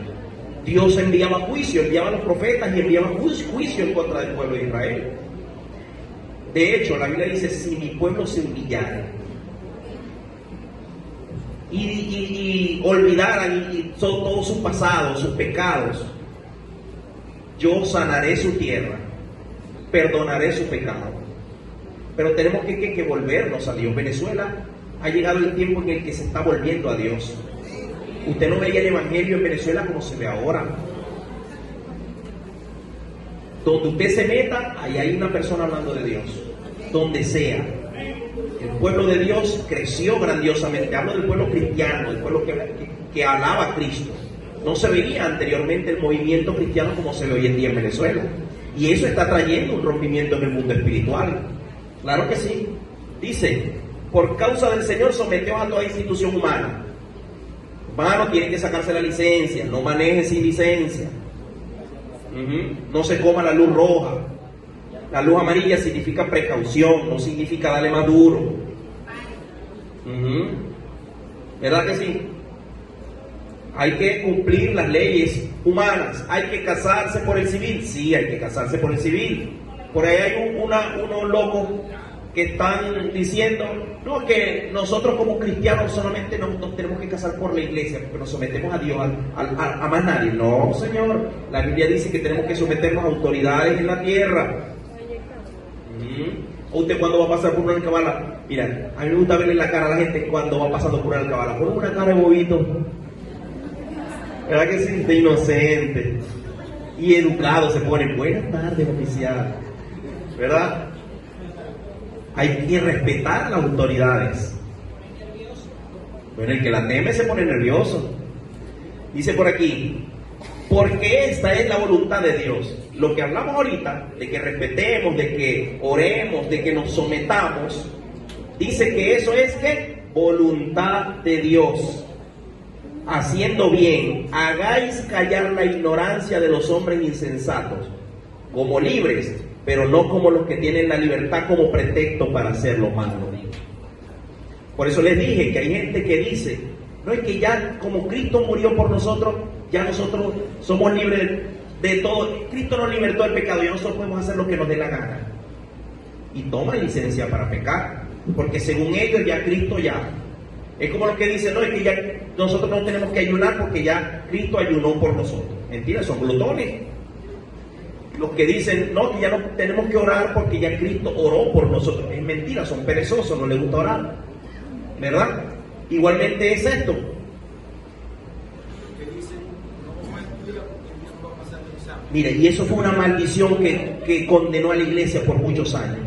Dios enviaba juicio, enviaba a los profetas y enviaba juicio en contra del pueblo de Israel. De hecho, la Biblia dice, si mi pueblo se humillara y olvidaran todo su pasado, sus pecados, yo sanaré su tierra, perdonaré su pecado. Pero tenemos que volvernos a Dios. Venezuela ha llegado el tiempo en el que se está volviendo a Dios. Usted no veía el evangelio en Venezuela como se ve ahora. Donde usted se meta, ahí hay una persona hablando de Dios. Donde sea. El pueblo de Dios creció grandiosamente. Hablo del pueblo cristiano, del pueblo que alaba a Cristo. No se veía anteriormente el movimiento cristiano como se ve hoy en día en Venezuela. Y eso está trayendo un rompimiento en el mundo espiritual. Claro que sí. Dice, por causa del Señor sometió a toda institución humana. Hermano, tienen que sacarse la licencia. No maneje sin licencia. No se coma la luz roja. La luz amarilla significa precaución, no significa darle más duro. ¿Verdad que sí? Hay que cumplir las leyes humanas. Hay que casarse por el civil. Sí, hay que casarse por el civil. Por ahí hay unos locos que están diciendo, no, que nosotros como cristianos solamente nos tenemos que casar por la iglesia, porque nos sometemos a Dios, a más nadie. No, Señor, la Biblia dice que tenemos que someternos a autoridades en la tierra. Usted cuando va a pasar por una alcabala, mira, a mí me gusta verle la cara a la gente cuando va pasando por una alcabala, pone una cara de bobito, ¿verdad que sí? De inocente y educado se pone, buenas tardes oficial, ¿verdad? Hay que respetar las autoridades. Bueno, el que la teme se pone nervioso. Dice por aquí, porque esta es la voluntad de Dios. Lo que hablamos ahorita, de que respetemos, de que oremos, de que nos sometamos, dice que eso es que voluntad de Dios. Haciendo bien, hagáis callar la ignorancia de los hombres insensatos, como libres, pero no como los que tienen la libertad como pretexto para hacer lo malo. Por eso les dije que hay gente que dice, no es que ya como Cristo murió por nosotros, ya nosotros somos libres de todo. Cristo nos libertó del pecado, ya nosotros podemos hacer lo que nos dé la gana. Y toman licencia para pecar, porque según ellos ya Cristo ya. Es como los que dicen, no, es que ya nosotros no tenemos que ayunar porque ya Cristo ayunó por nosotros. Mentira, son glotones. Los que dicen, no, que ya no tenemos que orar porque ya Cristo oró por nosotros. Es mentira, son perezosos, no les gusta orar. ¿Verdad? Igualmente es esto. Mire, y eso fue una maldición que condenó a la iglesia por muchos años.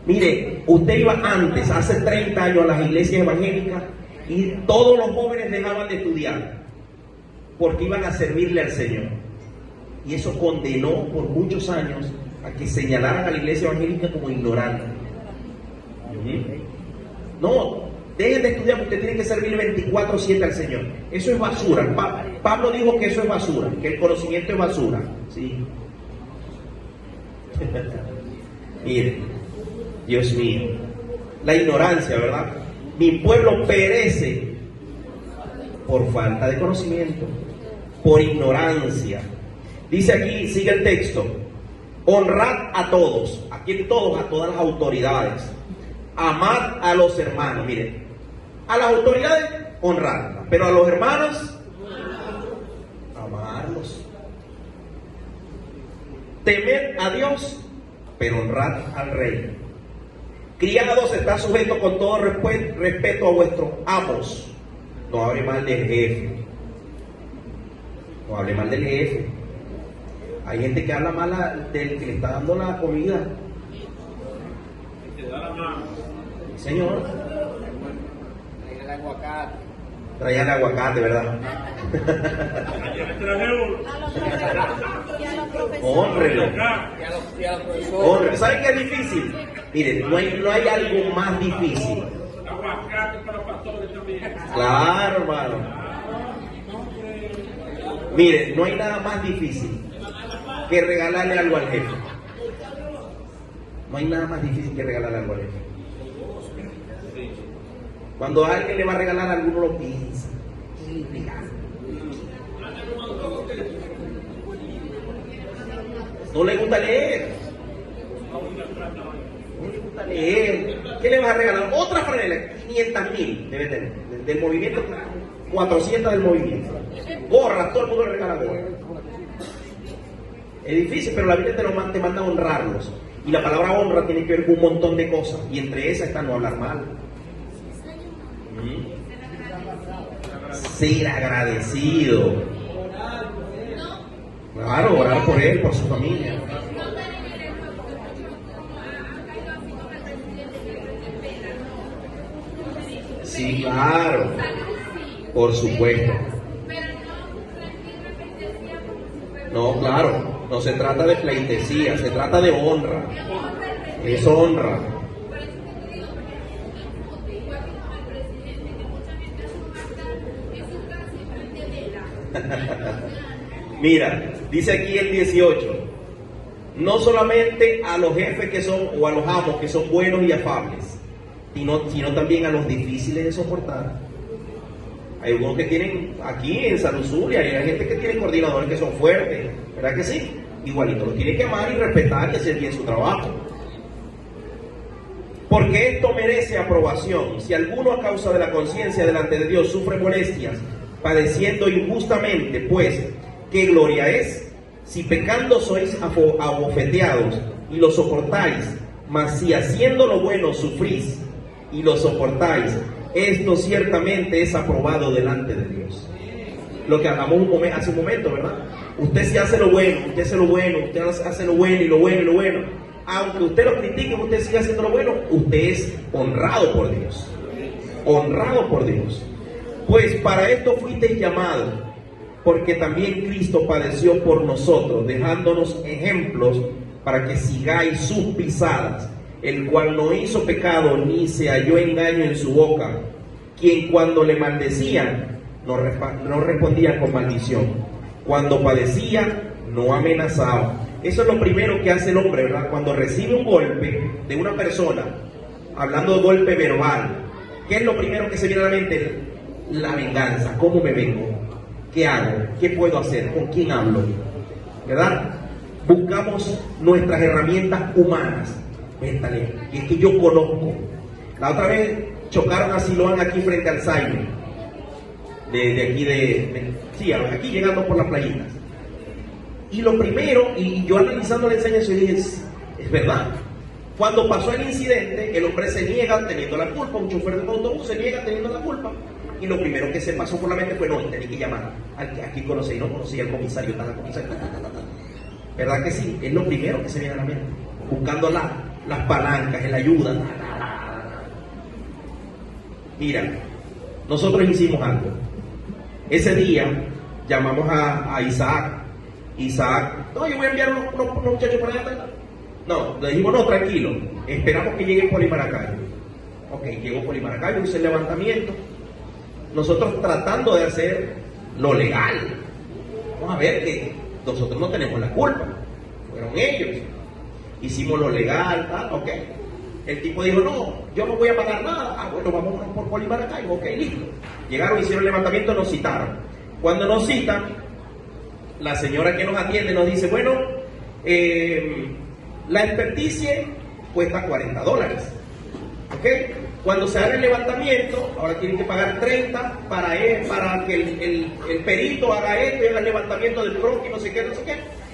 Mire, usted iba antes, hace 30 años, a las iglesias evangélicas y todos los jóvenes dejaban de estudiar porque iban a servirle al Señor. Y eso condenó por muchos años a que señalaran a la iglesia evangélica como ignorante. No, dejen de estudiar porque usted tiene que servirle 24/7 al Señor. Eso es basura. Pablo dijo que eso es basura, que el conocimiento es basura. ¿Sí? Mire, Dios mío, la ignorancia, ¿verdad? Mi pueblo perece por falta de conocimiento, por ignorancia. Dice aquí, sigue el texto, honrad a todos, aquí todos, a todas las autoridades, amad a los hermanos. Miren, a las autoridades honradlas, pero a los hermanos amarlos. Temed a Dios, pero honrad al rey. Criados, está sujeto con todo respeto a vuestros amos. No hable mal del jefe. No hable mal del jefe. Hay gente que habla mal del que le está dando la comida. Señor. Trae el aguacate. Traía el aguacate, ¿verdad? Ayer traje Hónrelo. Y a los profesores. Honre. ¿Saben qué es difícil? Miren, no hay algo más difícil. Aguacate para pastores también. Claro, hermano. Miren, no hay nada más difícil que regalarle algo al jefe. No hay nada más difícil que regalarle algo al jefe. Cuando a alguien le va a regalar algo, uno lo piensa. ¿Qué le regala? No le gusta leer. No le gusta leer. ¿Qué le vas a regalar? Otra franela, 500.000 debe tener. Del movimiento, 400 del movimiento. Gorra, todo el mundo le regala gorra. Es difícil, pero la Biblia te manda a honrarlos. Y la palabra honra tiene que ver con un montón de cosas. Y entre esas está no hablar mal. Ser agradecido. Claro, orar por él, por su familia. Sí, claro. Por supuesto. No, claro. No se trata de pleitesía, se trata de honra. Es honra. Mira, dice aquí el 18, no solamente a los jefes que son, o a los amos que son buenos y afables, sino también a los difíciles de soportar. Hay algunos que tienen, aquí en Salud Zulia, hay gente que tiene coordinadores que son fuertes, ¿verdad que sí? Igualito, los tiene que amar y respetar y hacer bien su trabajo. Porque esto merece aprobación. Si alguno a causa de la conciencia delante de Dios sufre molestias, padeciendo injustamente, pues, ¿qué gloria es? Si pecando sois abofeteados y lo soportáis, mas si haciendo lo bueno sufrís y lo soportáis, esto ciertamente es aprobado delante de Dios. Lo que hablamos hace un momento, ¿verdad? Usted si hace lo bueno, usted hace lo bueno, usted hace lo bueno y lo bueno y lo bueno. Aunque usted lo critique, usted siga haciendo lo bueno, usted es honrado por Dios. Honrado por Dios. Pues para esto fuisteis llamados, porque también Cristo padeció por nosotros, dejándonos ejemplos para que sigáis sus pisadas, el cual no hizo pecado ni se halló engaño en su boca, quien cuando le maldecían no respondía con maldición, cuando padecía no amenazaba. Eso es lo primero que hace el hombre, ¿verdad? Cuando recibe un golpe de una persona, hablando de golpe verbal, ¿qué es lo primero que se viene a la mente? La venganza. ¿Cómo me vengo? ¿Qué hago? ¿Qué puedo hacer? ¿Con quién hablo? ¿Verdad? Buscamos nuestras herramientas humanas. Véntale, y es que yo conozco. La otra vez chocaron a Siloán aquí frente al Saime. Sí, aquí llegando por las playitas. Y lo primero, y yo analizando la enseñanza, dije, es verdad. Cuando pasó el incidente, el hombre se niega teniendo la culpa, un chofer de autobús se niega teniendo la culpa. Y lo primero que se pasó por la mente fue, no, tenía que llamar. Aquí conocí, no conocía al comisario, ¿verdad que sí? Es lo primero que se viene a la mente. Buscando las palancas, el ayuda. Mira, nosotros hicimos algo. Ese día llamamos a Isaac. No, yo voy a enviar unos muchachos para allá. No, le dijimos, no, tranquilo, esperamos que llegue Polimaracayo. Ok, llegó Polimaracayo, hizo el levantamiento. Nosotros tratando de hacer lo legal. Vamos a ver que nosotros no tenemos la culpa, fueron ellos. Hicimos lo legal, ok. El tipo dijo, no, yo no voy a pagar nada. Ah, bueno, vamos por Polimaracayo, ok, listo. Llegaron, hicieron el levantamiento, nos citaron. Cuando nos citan, la señora que nos atiende nos dice, bueno, la experticia cuesta $40. ¿Ok? Cuando se haga el levantamiento, ahora tienen que pagar 30 para que el perito haga esto y haga el levantamiento del tronco y no sé qué.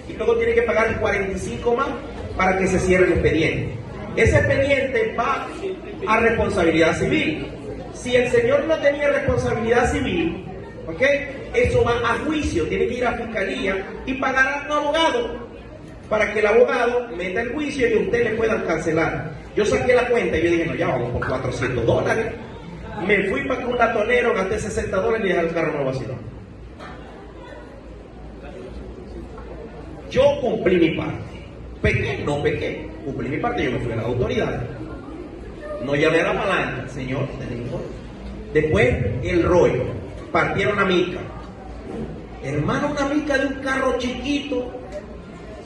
Y luego tiene que pagar 45 más para que se cierre el expediente. Ese expediente va a responsabilidad civil. Si el señor no tenía responsabilidad civil, ¿ok? Eso va a juicio, tiene que ir a fiscalía y pagar a un abogado para que el abogado meta el juicio y usted le pueda cancelar. Yo saqué la cuenta y yo dije, no, ya vamos por $400. Me fui para un latonero, gasté $60 y dejé el carro nuevo así, ¿no? Yo cumplí mi parte. Pequé, no pequé. Cumplí mi parte, yo me fui a la autoridad. No llamé a la palanca, señor, tenemos. Después el rollo. Partieron la mica. Hermano, una mica de un carro chiquito,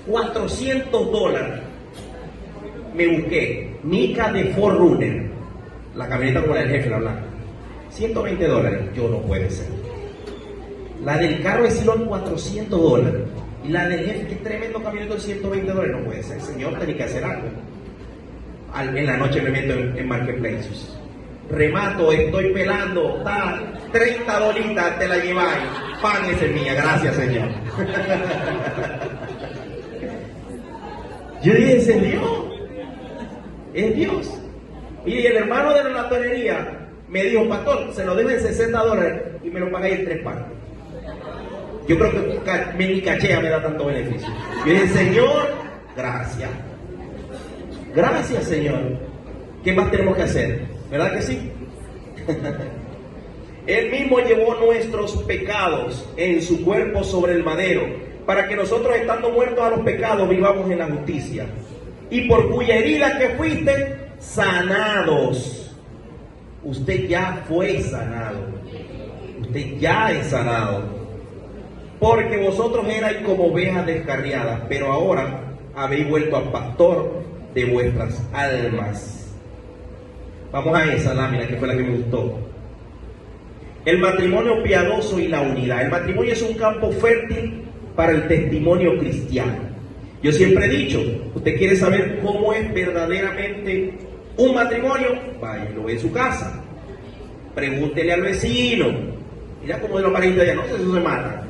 $400. Me busqué mica de 4Runner, la camioneta como la del jefe, la blanca. $120. Yo no puede ser. La del carro de Silón, $400. Y la del jefe, que tremendo camioneta de $120. No puede ser. Señor, tenía que hacer algo. En la noche me meto en Marketplaces. Remato, estoy pelando, está $30, te la lleváis. Pan, esa es mía, gracias, Señor. Yo dije, ¿es Dios? Es Dios. Y el hermano de la tonería me dijo, pastor, se lo deben $60 y me lo pagáis en 3 partes. Yo creo que mi cachea me da tanto beneficio. Yo dije, Señor, gracias. Gracias, Señor. ¿Qué más tenemos que hacer? ¿Verdad que sí? Él mismo llevó nuestros pecados en su cuerpo sobre el madero, para que nosotros, estando muertos a los pecados, vivamos en la justicia. Y por cuya herida que fuiste, sanados. Usted ya fue sanado. Usted ya es sanado. Porque vosotros erais como ovejas descarriadas, pero ahora habéis vuelto al pastor de vuestras almas. Vamos a esa lámina que fue la que me gustó. El matrimonio piadoso y la unidad. El matrimonio es un campo fértil para el testimonio cristiano. Yo siempre he dicho, usted quiere saber cómo es verdaderamente un matrimonio, vaya, lo ve en su casa. Pregúntele al vecino. Mira cómo de los parientes allá, no sé si eso se mata.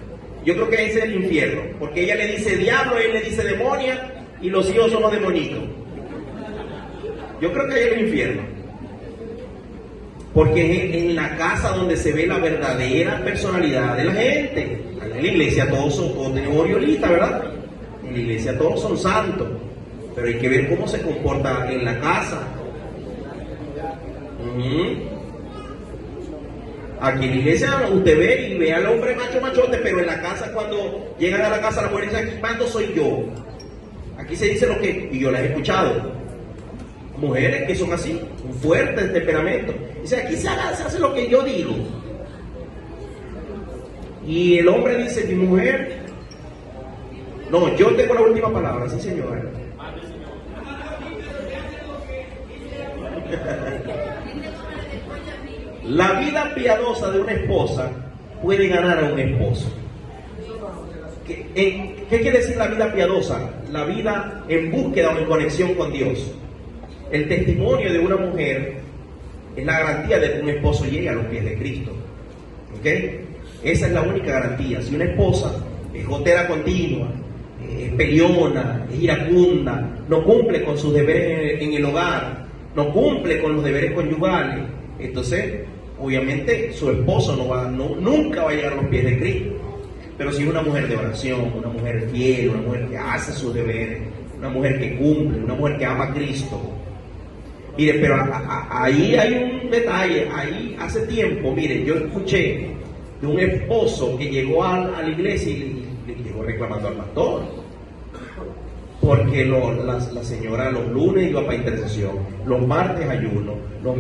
Yo creo que ese es el infierno, porque ella le dice diablo, él le dice demonia, y los hijos son los demonitos. Yo creo que ahí es el infierno. Porque es en la casa donde se ve la verdadera personalidad de la gente. En la iglesia todos son oriolistas, ¿verdad? En la iglesia todos son santos. Pero hay que ver cómo se comporta en la casa. Aquí en la iglesia usted ve y ve al hombre machote, pero en la casa, cuando llegan a la casa, la mujer dice, aquí mando soy yo. Aquí se dice lo que, y yo las he escuchado, mujeres que son así, un fuerte temperamento. Dice, aquí se hace lo que yo digo. Y el hombre dice, mi mujer, no, yo tengo la última palabra, sí señora. La vida piadosa de una esposa puede ganar a un esposo. ¿Qué quiere decir la vida piadosa? La vida en búsqueda o en conexión con Dios. El testimonio de una mujer es la garantía de que un esposo llegue a los pies de Cristo. ¿Ok? Esa es la única garantía. Si una esposa es gotera continua, es peleona, es iracunda, no cumple con sus deberes en el hogar, no cumple con los deberes conyugales, entonces obviamente su esposo nunca va a llegar a los pies de Cristo. Pero si es una mujer de oración, una mujer fiel, una mujer que hace sus deberes, una mujer que cumple, una mujer que ama a Cristo. Mire, pero ahí hay un detalle. Ahí hace tiempo, mire, yo escuché de un esposo que llegó a la iglesia y le llegó reclamando al pastor, porque la señora los lunes iba para intercesión, los martes ayuno,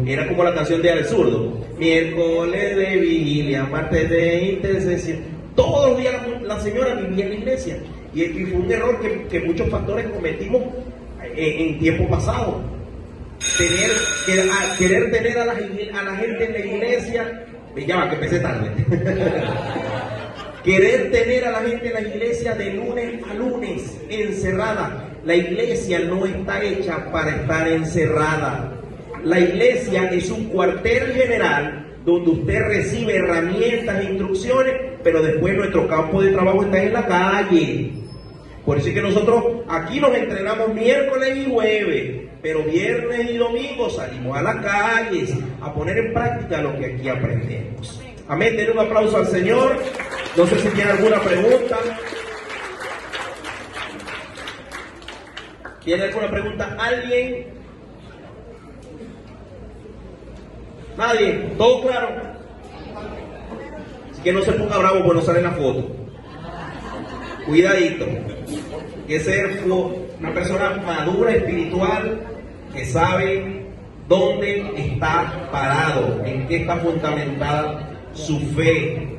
era como la canción de Al Zurdo, miércoles de vigilia, martes de intercesión. Todos los días la señora vivía en la iglesia, y fue un error que muchos pastores cometimos en tiempo pasado. Querer tener a la gente en la iglesia, ya va que empecé tarde. Querer tener a la gente en la iglesia de lunes a lunes encerrada. La iglesia no está hecha para estar encerrada. La iglesia es un cuartel general donde usted recibe herramientas e instrucciones, pero después nuestro campo de trabajo está en la calle. Por eso es que nosotros aquí nos entrenamos miércoles y jueves, pero viernes y domingo salimos a las calles a poner en práctica lo que aquí aprendemos. Amén, denle un aplauso al Señor. No sé si tiene alguna pregunta. ¿Tiene alguna pregunta alguien? ¿Nadie? ¿Todo claro? Así que no se ponga bravo por no sale en la foto. Cuidadito. que ser una persona madura espiritual que sabe dónde está parado, en qué está fundamentada su fe.